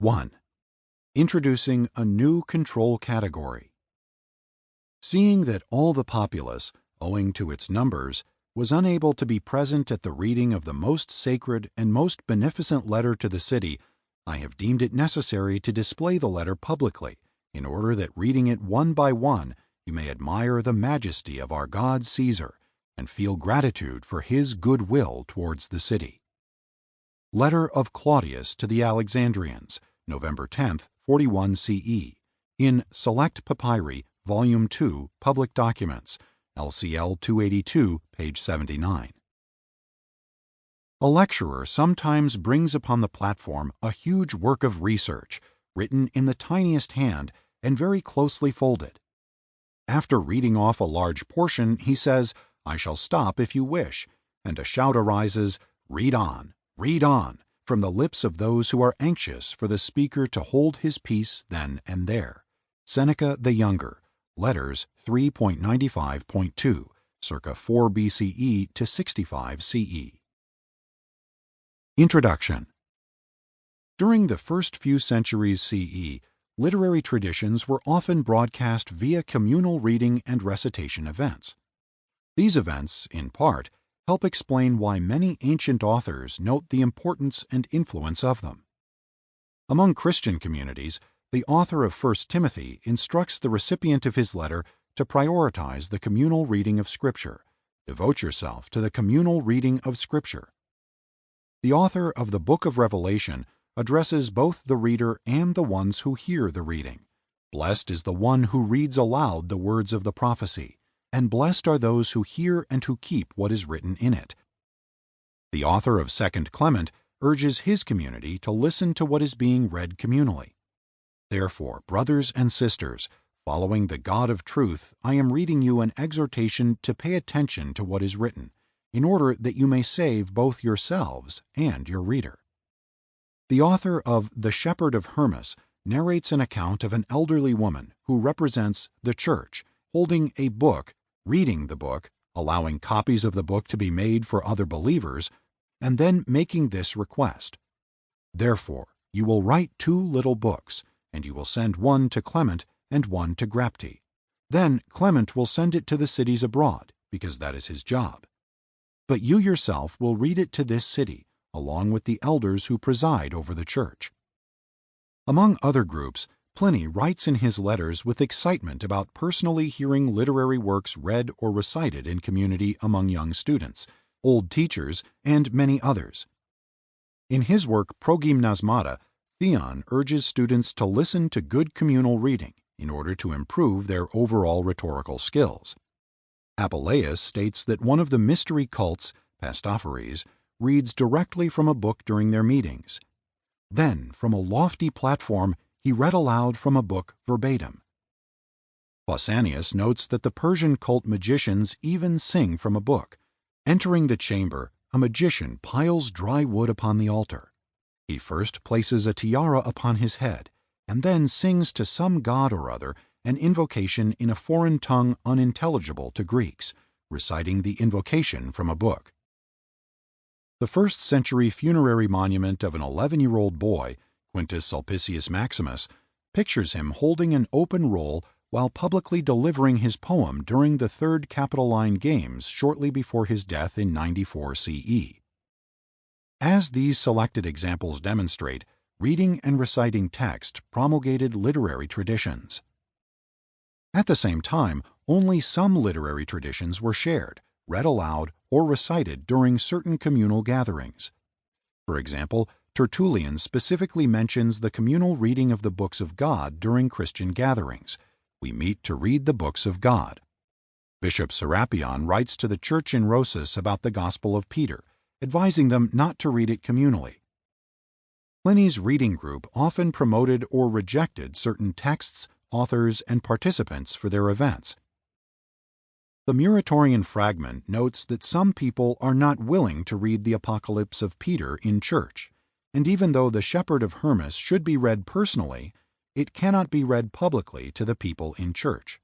1. Introducing a new control category. Seeing that all the populace, owing to its numbers, was unable to be present at the reading of the most sacred and most beneficent letter to the city, I have deemed it necessary to display the letter publicly, in order that reading it one by one, you may admire the majesty of our God Caesar, and feel gratitude for his good will towards the city. Letter of Claudius to the Alexandrians, November 10, 41 CE, in Select Papyri, Volume 2, Public Documents, LCL 282, page 79. A lecturer sometimes brings upon the platform a huge work of research, written in the tiniest hand and very closely folded. After reading off a large portion, he says, "I shall stop if you wish," and a shout arises, read on, from the lips of those who are anxious for the speaker to hold his peace then and there. Seneca the Younger, Letters 3.95.2, circa 4 BCE to 65 CE. Introduction. During the first few centuries CE, literary traditions were often broadcast via communal reading and recitation events. These events, in part, help explain why many ancient authors note the importance and influence of them. Among Christian communities, the author of 1 Timothy instructs the recipient of his letter to prioritize the communal reading of Scripture. Devote yourself to the communal reading of Scripture. The author of the Book of Revelation addresses both the reader and the ones who hear the reading. Blessed is the one who reads aloud the words of the prophecy, and blessed are those who hear and who keep what is written in it. The author of 2 Clement urges his community to listen to what is being read communally. Therefore, brothers and sisters, following the God of truth, I am reading you an exhortation to pay attention to what is written, in order that you may save both yourselves and your reader. The author of The Shepherd of Hermas narrates an account of an elderly woman who represents the church, holding a book, reading the book, allowing copies of the book to be made for other believers, and then making this request: "Therefore, you will write 2 little books, and you will send one to Clement and one to Grapte. Then Clement will send it to the cities abroad, because that is his job. But you yourself will read it to this city, along with the elders who preside over the church." Among other groups, Pliny writes in his letters with excitement about personally hearing literary works read or recited in community among young students, old teachers, and many others. In his work Progymnasmata, Theon urges students to listen to good communal reading in order to improve their overall rhetorical skills. Apuleius states that one of the mystery cults, Pastophores, reads directly from a book during their meetings. Then, from a lofty platform, he read aloud from a book verbatim. Pausanias notes that the Persian cult magicians even sing from a book. Entering the chamber, a magician piles dry wood upon the altar. He first places a tiara upon his head, and then sings to some god or other an invocation in a foreign tongue unintelligible to Greeks, reciting the invocation from a book. The first-century funerary monument of an 11-year-old boy, Quintus Sulpicius Maximus, pictures him holding an open roll while publicly delivering his poem during the Third Capitoline Games shortly before his death in 94 CE. As these selected examples demonstrate, reading and reciting text promulgated literary traditions. At the same time, only some literary traditions were shared, read aloud, or recited during certain communal gatherings. For example, Tertullian specifically mentions the communal reading of the books of God during Christian gatherings. We meet to read the books of God. Bishop Serapion writes to the church in Rosas about the Gospel of Peter, advising them not to read it communally. Pliny's reading group often promoted or rejected certain texts, authors, and participants for their events. The Muratorian fragment notes that some people are not willing to read the Apocalypse of Peter in church, and even though the Shepherd of Hermas should be read personally, it cannot be read publicly to the people in church.